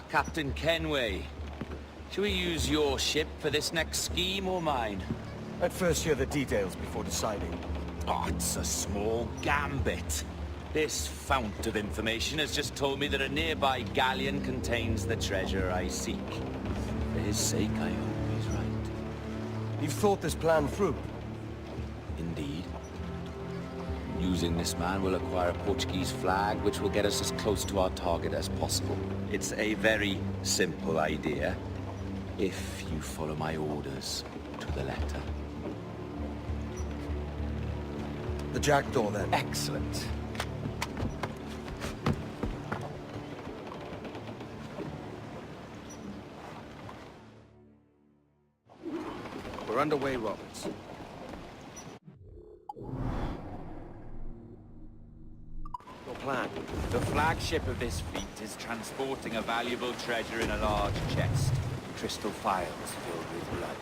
Captain Kenway. Shall we use your ship for this next scheme or mine? I'd first hear the details before deciding. Oh, it's a small gambit. This fount of information has just told me that a nearby galleon contains the treasure I seek. For his sake, I hope he's right. You've thought this plan through? Indeed. Using this man, we'll acquire a Portuguese flag, which will get us as close to our target as possible. It's a very simple idea, if you follow my orders to the letter. The jackdaw, then. Excellent. We're underway, Roberts. Your plan? The flagship of this fleet is transporting a valuable treasure in a large chest. Crystal files filled with blood.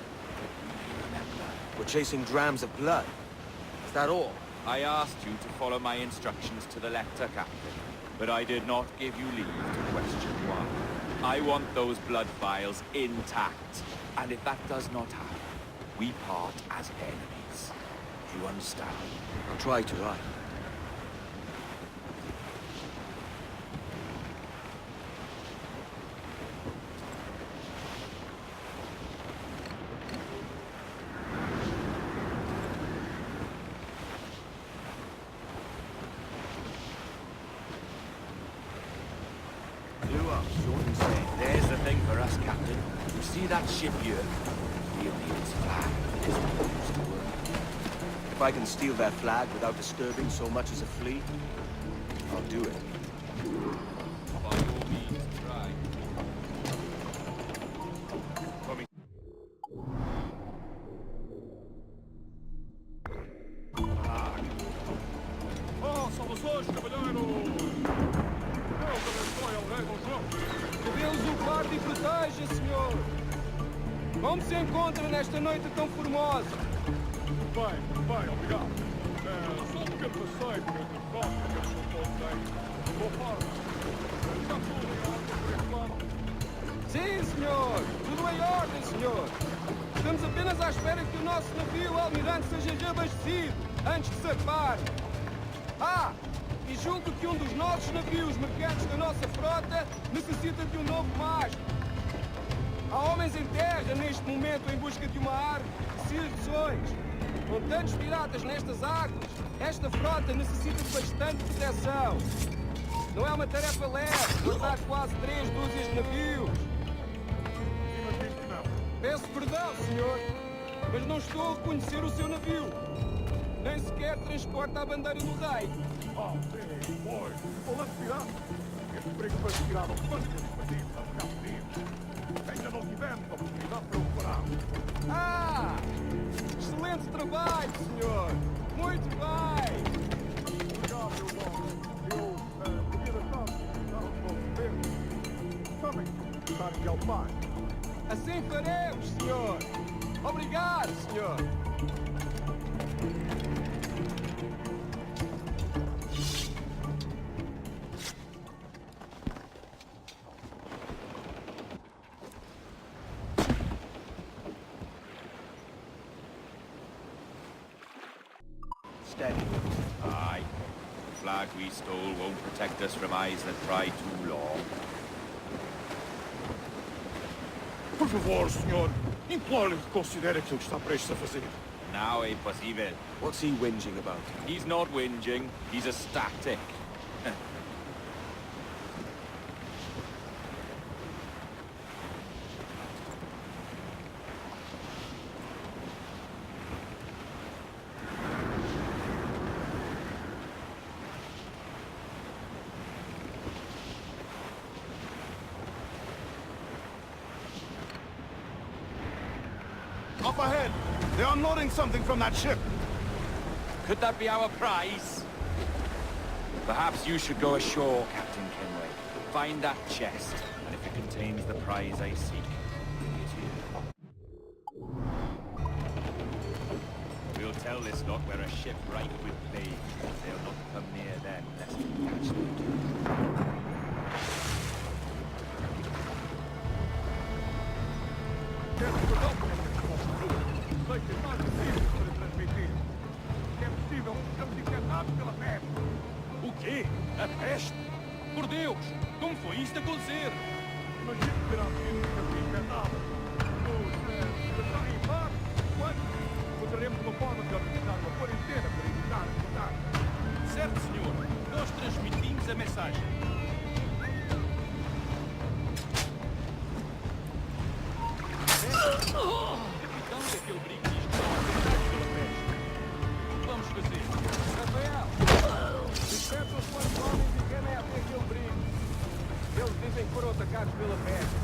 Remember. We're chasing drams of blood. Is that all? I asked you to follow my instructions to the letter, Captain, but I did not give you leave to question why. I want those blood vials intact, and if that does not happen, we part as enemies. Do you understand? I'll try to, right? There's the thing for us, Captain. You see that ship here? We'll need its flag. It is supposed to work. If I can steal that flag without disturbing so much as a flea, I'll do it. By all means, try. Coming. Oh, saudações, cavalheiro! Deus abençoe ao rei Dom João. Que Deus o guarde e proteja, senhor! Como se encontra nesta noite tão formosa? Bem, obrigado. Só um pequeno passeio entre copos que eu possei. Boa forma. Está tudo em ordem por enquanto. Sim, senhor! Tudo em ordem, senhor! Estamos apenas à espera que o nosso navio almirante seja reabastecido antes de zarpar. Ah! E julgo que um dos nossos navios mercantes da nossa frota necessita de um novo mastro. Há homens em terra neste momento em busca de uma árvore de soluções. Com tantos piratas nestas águas, esta frota necessita de bastante proteção. Não é uma tarefa leve guardar quase 3 dúzias de navios. Imagino que não. Peço perdão, senhor, mas não estou a reconhecer o seu navio. Nem sequer transporta a bandeira do rei. Ah, sim, pois. Falando de pirata, este perigo foi retirado ao banco dos partidos aos Estados Unidos. Ainda não tivemos a oportunidade para o parar. Ah! Excelente trabalho, senhor! Muito bem! Obrigado, meu irmão. Eu podia deixar de dar os nossos dedos. Sabem, estar aqui ao mar. Assim faremos, senhor! Obrigado, senhor! Steady. Aye. The flag we stole won't protect us from eyes that pry too long. Por favor, senhor. Imploro-lhe que considere aquilo que está prestes a fazer. Now é impossível. What's he whinging about? He's not whinging, he's ecstatic. Up ahead! They're unloading something from that ship. Could that be our prize? Perhaps you should go ashore, Captain Kenway. Find that chest, and if it contains the prize I seek, bring it here. We'll tell this lot we're a ship ripe with babes. They'll not come near them lest we catch them. quê? A peste? Por Deus! Como foi isto acontecer? Imagino que terá sido um caminho infectado. Está em mar? Quando? Encontraremos uma forma de organizar uma quarentena para evitar o contágio. Certo, senhor. Nós transmitimos a mensagem. Capitão e aquele brinco diz que estão afetados pela peste. O que vamos fazer? Rafael! Desperta os quantos homens e querem até aquele brinco. Eles dizem que foram atacados pela peste.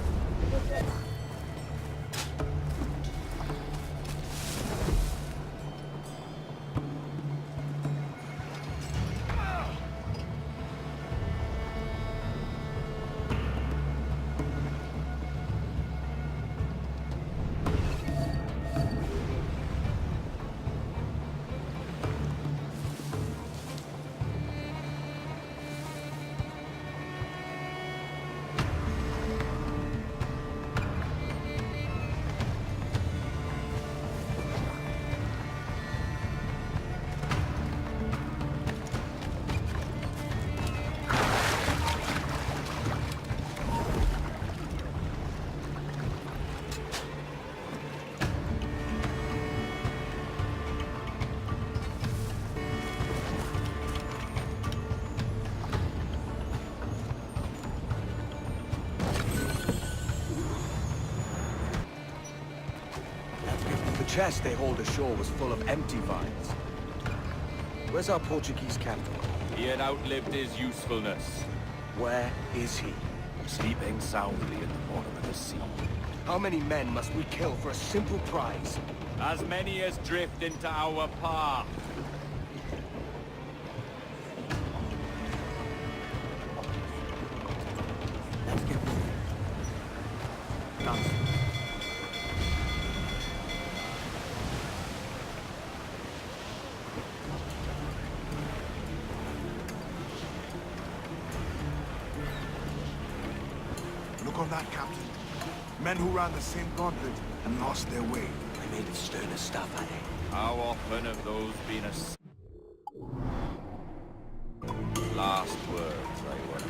The chest they hauled ashore was full of empty vials. Where's our Portuguese captain? He had outlived his usefulness, Where is he? sleeping soundly at the bottom of the sea. How many men must we kill for a simple prize? As many as drift into our path. Let's get moving. Guns. Look on that, Captain. Men who ran the same gauntlet and lost their way. I made of sterner stuff, eh? How often have those been last words, I wonder.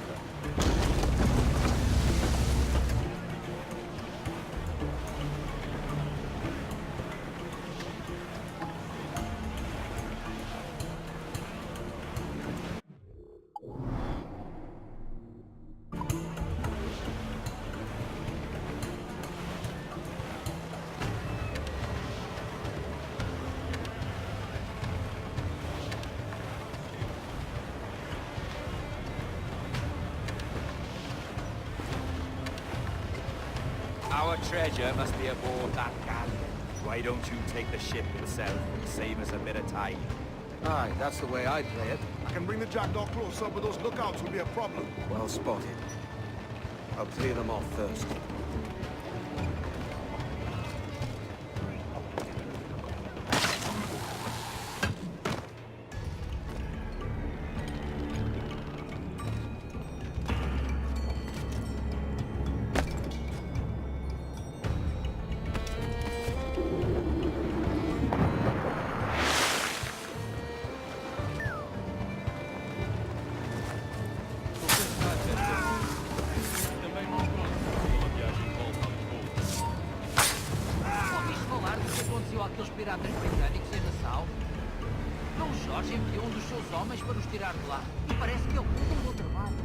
Our treasure must be aboard that galleon. Why don't you take the ship yourself and save us a bit of time? Aye, that's the way I play it. I can bring the jackdaw closer, but those lookouts will be a problem. Well spotted. I'll clear them off first. Também não conto uma viagem de volta a Lisboa. Ouviste falar do que aconteceu àqueles piratas britânicos em Nassau? Dom Jorge enviou um dos seus homens para os tirar de lá. E parece que ele cumpre o seu trabalho.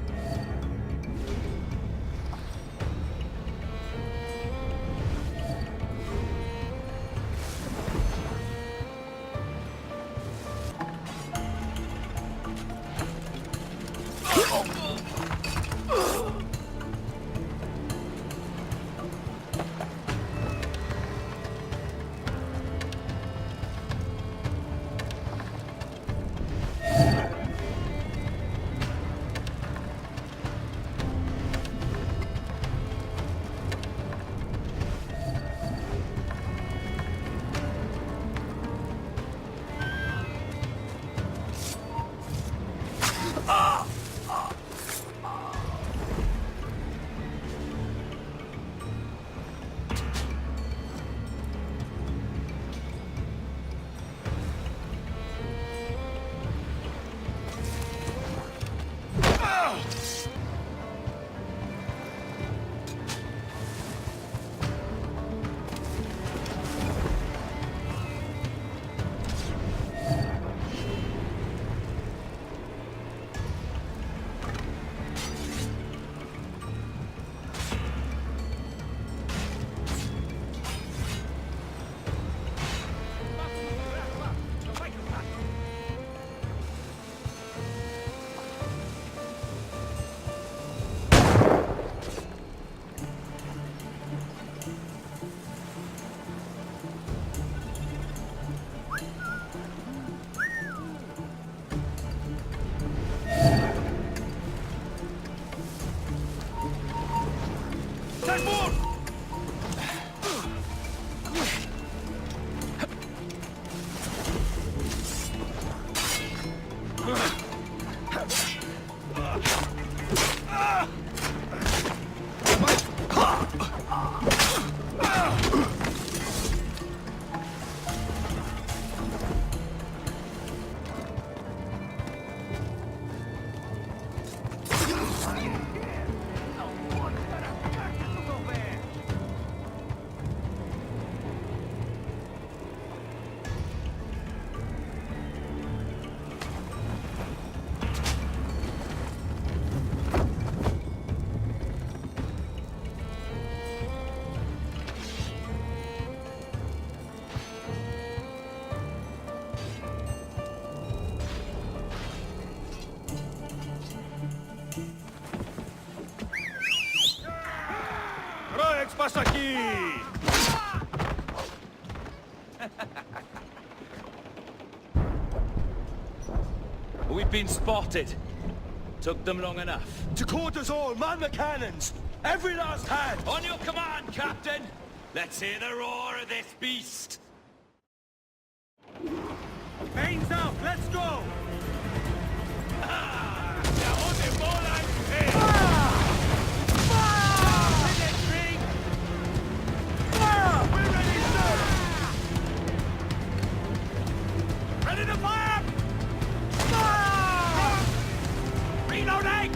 Send more! Roex passa aqui! We've been spotted. Took them long enough. To quarters all, man the cannons! Every last hand! On your command, Captain! Let's hear the roar of this beast! Veins out, let's go! Ready to fire! Reloading!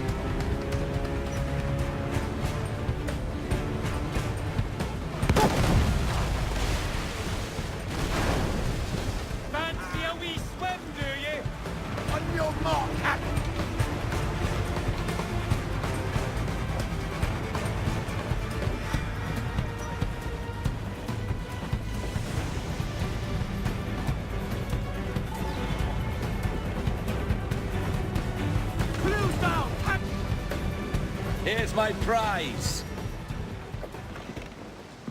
Fancy a wee swim, do you? On your mark, Captain! Clues down! Here's my prize!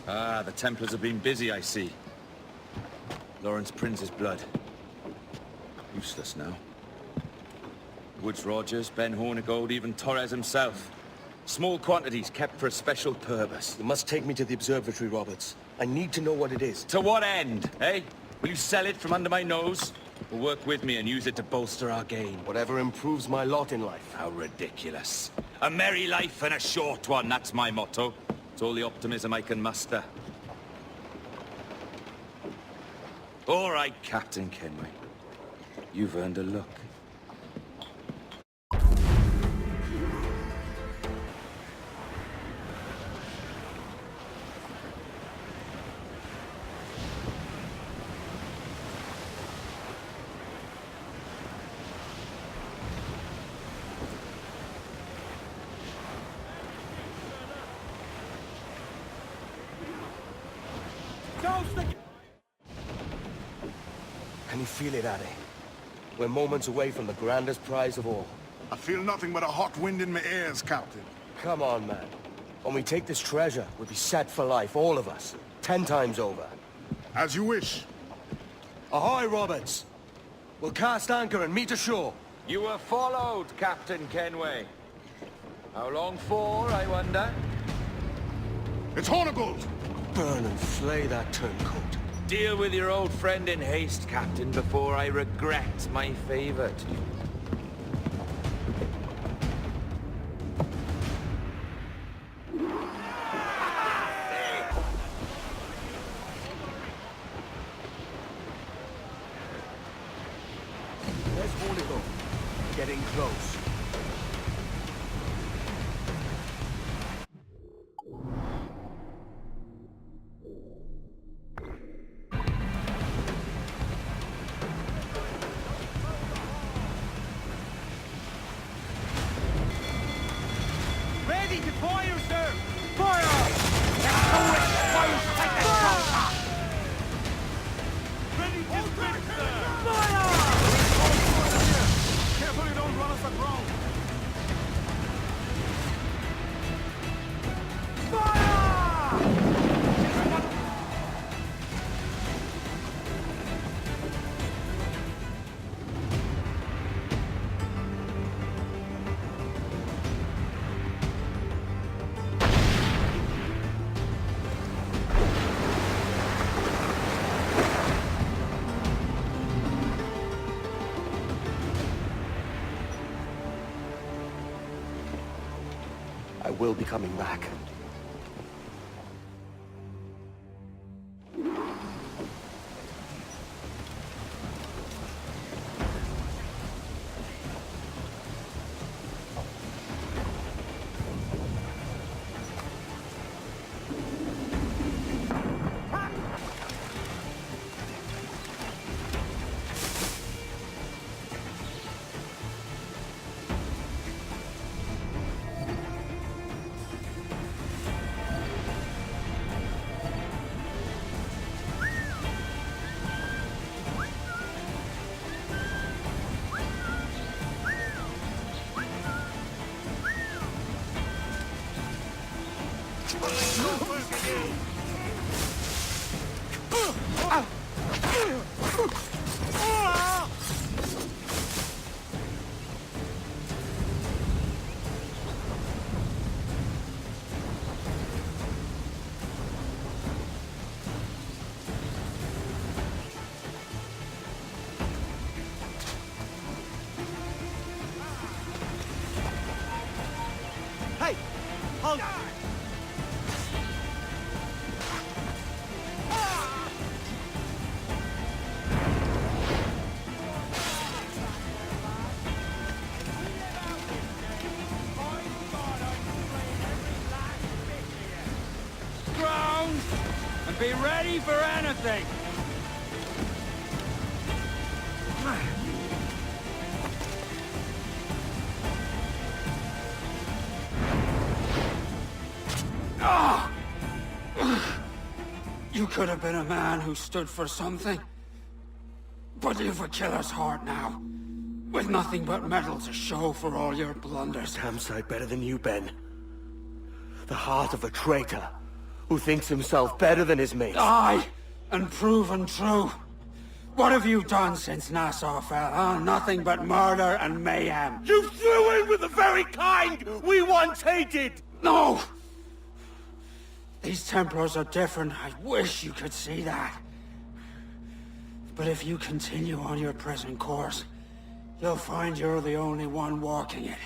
Ah, the Templars have been busy, I see. Lawrence Prince's blood. Useless now. Woods Rogers, Ben Hornigold, even Torres himself. Small quantities kept for a special purpose. You must take me to the observatory, Roberts. I need to know what it is. To what end, eh? Will you sell it from under my nose? Or work with me and use it to bolster our gain? Whatever improves my lot in life. How ridiculous. A merry life and a short one, that's my motto. It's all the optimism I can muster. All right, Captain Kenway. You've earned a look. Can you feel it, Addy? We're moments away from the grandest prize of all. I feel nothing but a hot wind in my ears, Captain. Come on, man. When we take this treasure, we'll be set for life, all of us. 10 times over. As you wish. Ahoy, Roberts! We'll cast anchor and meet ashore. You were followed, Captain Kenway. How long for, I wonder? It's Hornigold! Burn and flay that turncoat. Deal with your old friend in haste, Captain, before I regret my favor to you. There's Hornigold. Getting close. Ready to fire, sir! Fire! Ready to sprint, sir! Fire! Careful you don't run us aground! will be coming back. Hey! Hold! Ground! And be ready for anything! You could have been a man who stood for something. But you've a killer's heart now. With nothing but metal to show for all your blunders. Damn sight better than you, Ben. The heart of a traitor who thinks himself better than his mates. Aye, and proven true. What have you done since Nassau fell, huh? Nothing but murder and mayhem. You threw in with the very kind we once hated! No! These Templars are different. I wish you could see that. But if you continue on your present course, you'll find you're the only one walking it.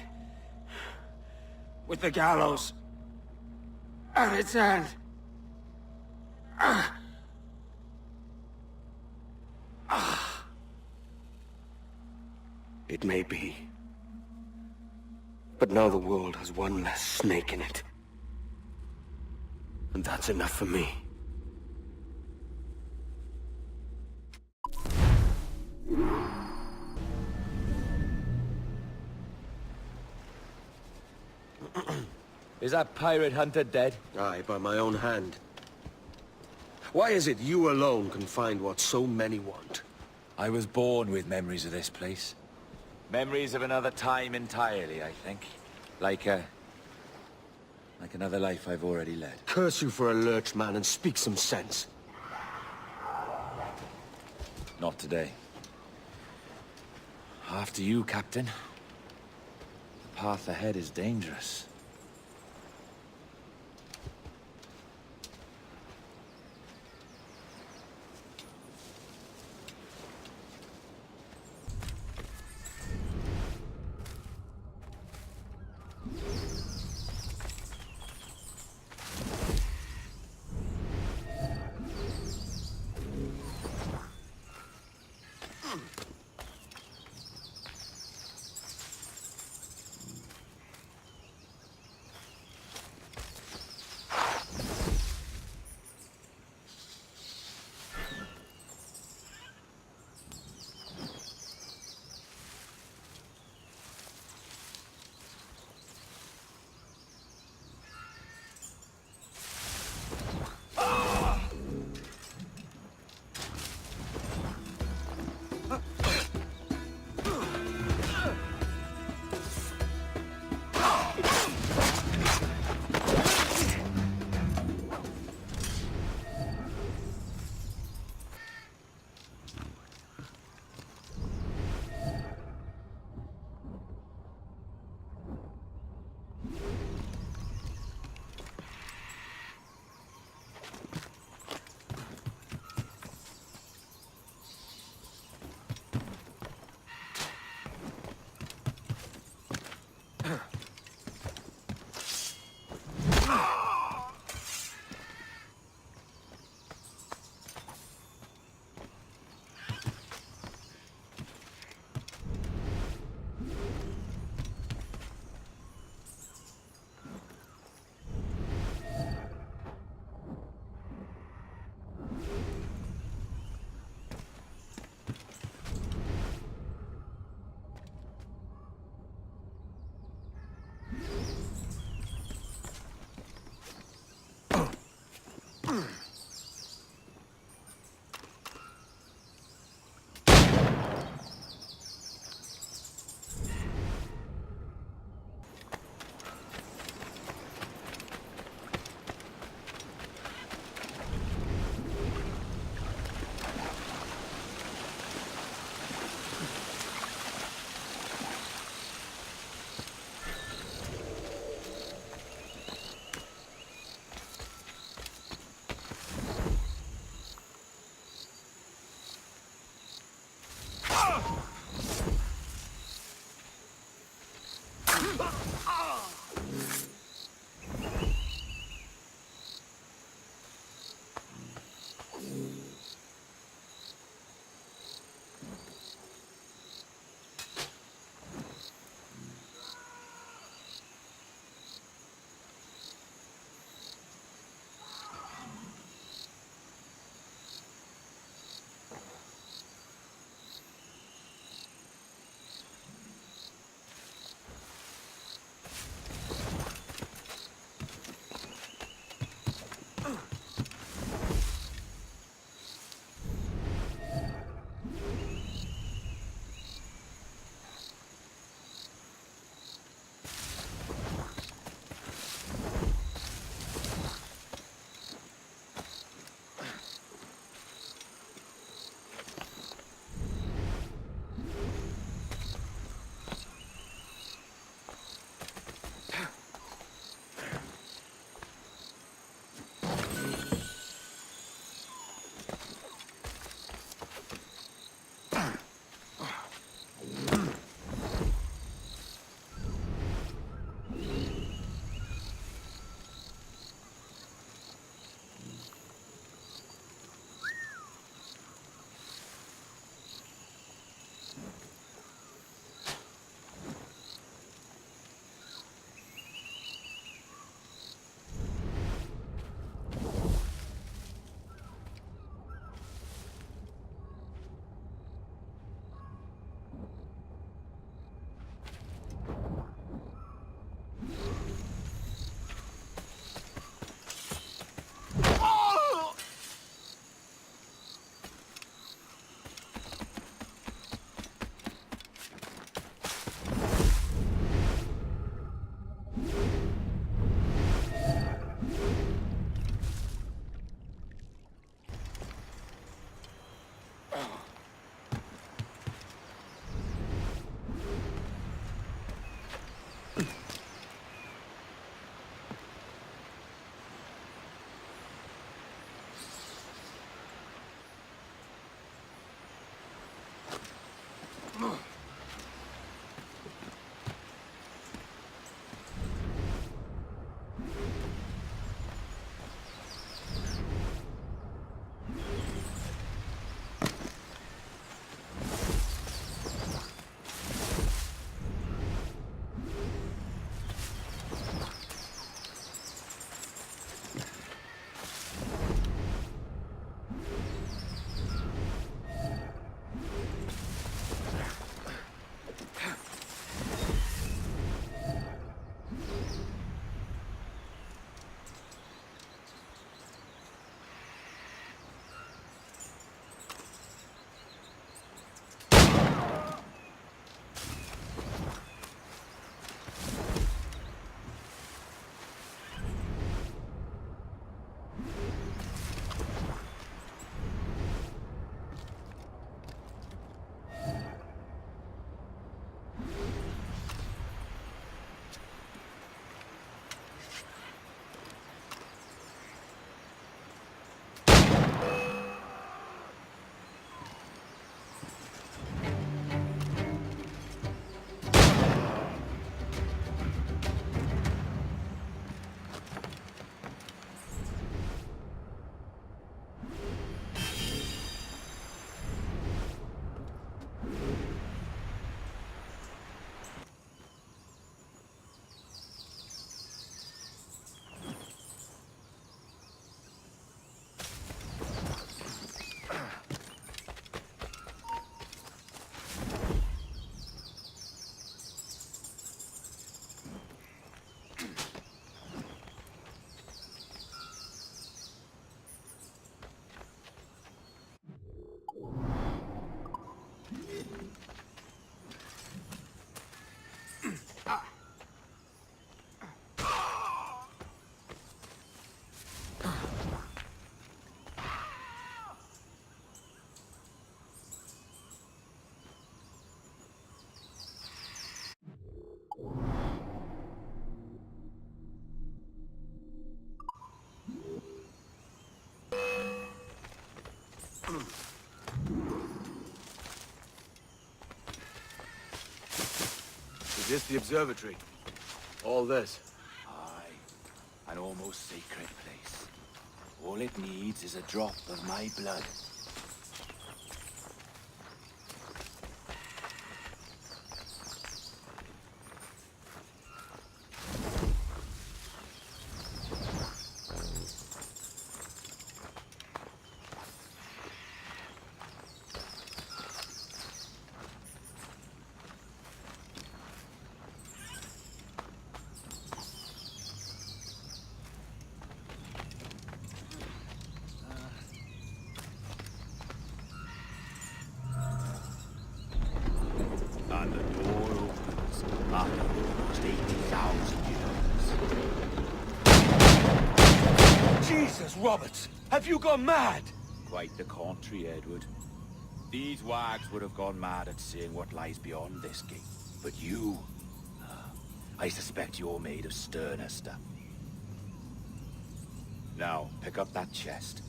With the gallows at its end. It may be. But now the world has one less snake in it. And that's enough for me. Is that pirate hunter dead? Aye, by my own hand. Why is it you alone can find what so many want? I was born with memories of this place. Memories of another time entirely, I think. Like another life I've already led. Curse you for a lurch, man, and speak some sense. Not today. After you, Captain. The path ahead is dangerous. Is this the observatory? All this? Aye. An almost sacred place. All it needs is a drop of my blood. Roberts! Have you gone mad? Quite the contrary, Edward. These wags would have gone mad at seeing what lies beyond this gate. But you... I suspect you're made of sterner stuff. Now, pick up that chest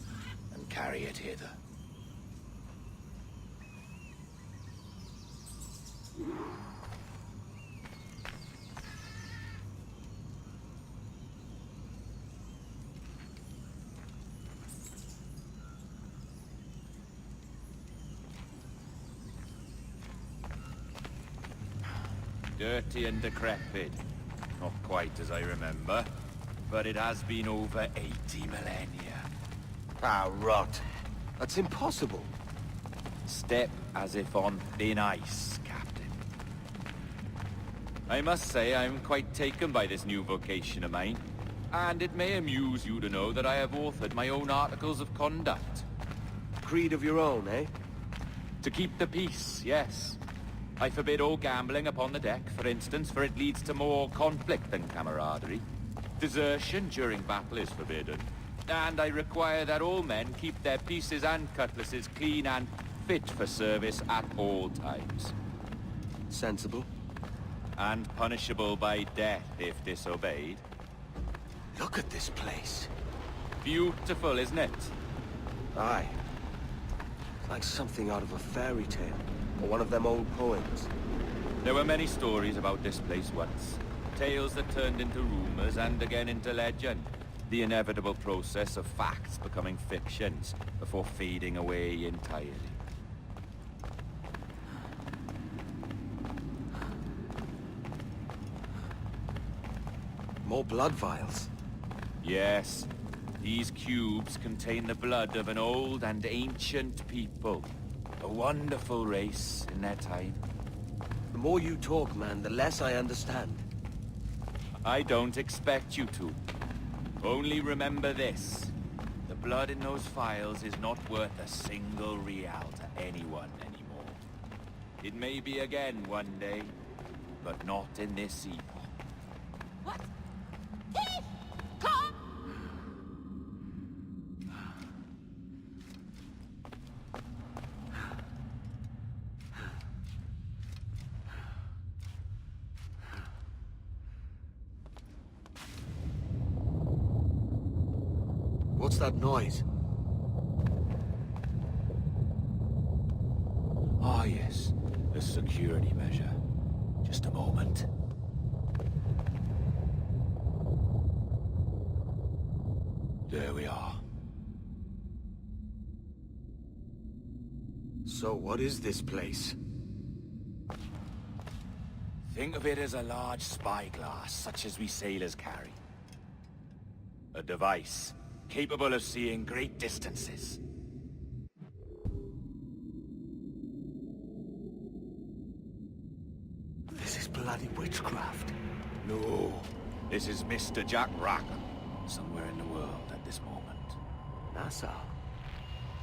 and carry it hither. Dirty and decrepit. Not quite as I remember, but it has been over 80 millennia. Ah, rot. That's impossible. Step as if on thin ice, Captain. I must say I'm quite taken by this new vocation of mine, and it may amuse you to know that I have authored my own articles of conduct. Creed of your own, eh? To keep the peace, yes. I forbid all gambling upon the deck, for instance, for it leads to more conflict than camaraderie. Desertion during battle is forbidden. And I require that all men keep their pieces and cutlasses clean and fit for service at all times. Sensible. And punishable by death if disobeyed. Look at this place. Beautiful, isn't it? Aye. It's like something out of a fairy tale. Or one of them old poems. There were many stories about this place once. Tales that turned into rumors and again into legend. The inevitable process of facts becoming fictions before fading away entirely. More blood vials. Yes, these cubes contain the blood of an old and ancient people. A wonderful race in their time. The more you talk, man, the less I understand. I don't expect you to. Only remember this. The blood in those files is not worth a single real to anyone anymore. It may be again one day, but not in this epoch. What? Thief! Come! What's that noise? Ah, yes. A security measure. Just a moment. There we are. So what is this place? Think of it as a large spyglass, such as we sailors carry. A device capable of seeing great distances. This is bloody witchcraft. No, this is Mr. Jack Rackham, somewhere in the world at this moment. Nassau.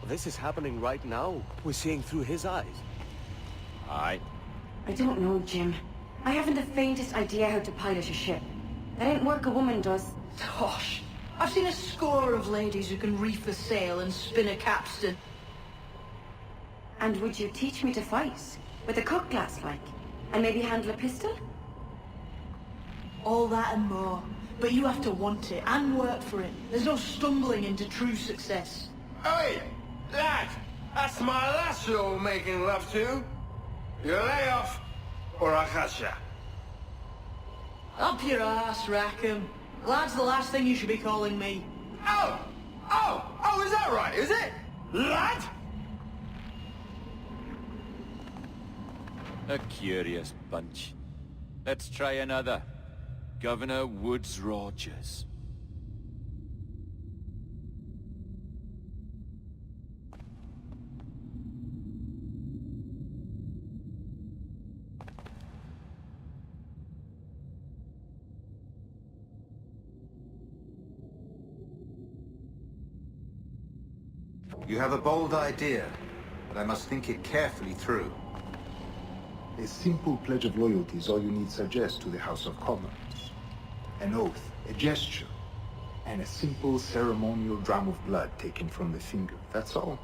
Well, this is happening right now. We're seeing through his eyes. Aye. I don't know, Jim. I haven't the faintest idea how to pilot a ship. That ain't work a woman does. Tosh. I've seen a score of ladies who can reef a sail and spin a capstan. And would you teach me to fight? With a cutlass, like? And maybe handle a pistol? All that and more. But you have to want it and work for it. There's no stumbling into true success. Hey, lad! That's my lass you're making love to. You lay off, or I'll catch ya. Up your ass, Rackham. Lad's the last thing you should be calling me. Oh, is that right, is it? Lad? A curious bunch. Let's try another. Governor Woodes Rogers. You have a bold idea, but I must think it carefully through. A simple pledge of loyalty is all you need suggest to the House of Commons. An oath, a gesture, and a simple ceremonial dram of blood taken from the finger. That's all.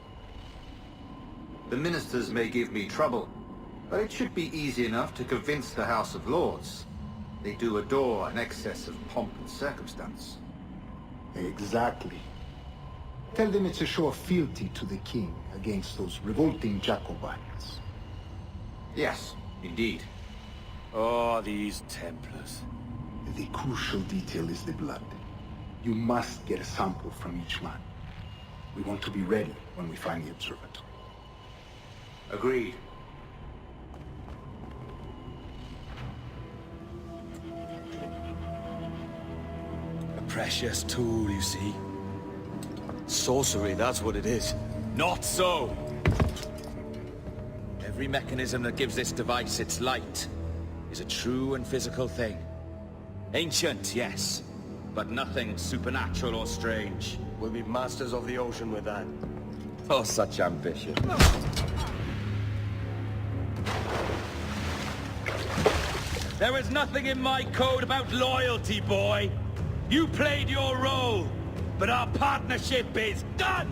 The ministers may give me trouble, but it should be easy enough to convince the House of Lords. They do adore an excess of pomp and circumstance. Exactly. Tell them it's a show of fealty to the king against those revolting Jacobites. Yes, indeed. Oh, these Templars. The crucial detail is the blood. You must get a sample from each man. We want to be ready when we find the observatory. Agreed. A precious tool, you see. Sorcery, that's what it is. Not so! Every mechanism that gives this device its light is a true and physical thing. Ancient, yes, but nothing supernatural or strange. We'll be masters of the ocean with that. Oh, such ambition. There was nothing in my code about loyalty, boy. You played your role, but our partnership is done!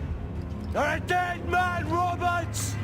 You're a dead man, Roberts!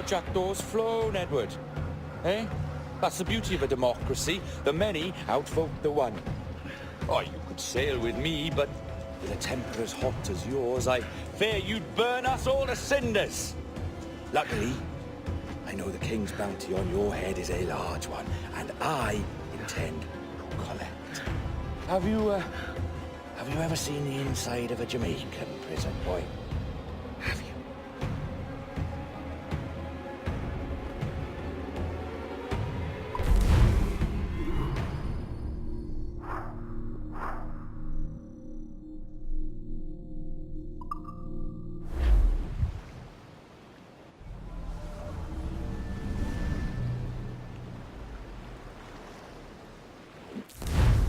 jackdaws flown, Edward. Eh? That's the beauty of a democracy. The many outvote the one. Oh, you could sail with me, but with a temper as hot as yours, I fear you'd burn us all to cinders. Luckily, I know the king's bounty on your head is a large one, and I intend to collect. Have you ever seen the inside of a Jamaican prison, boy?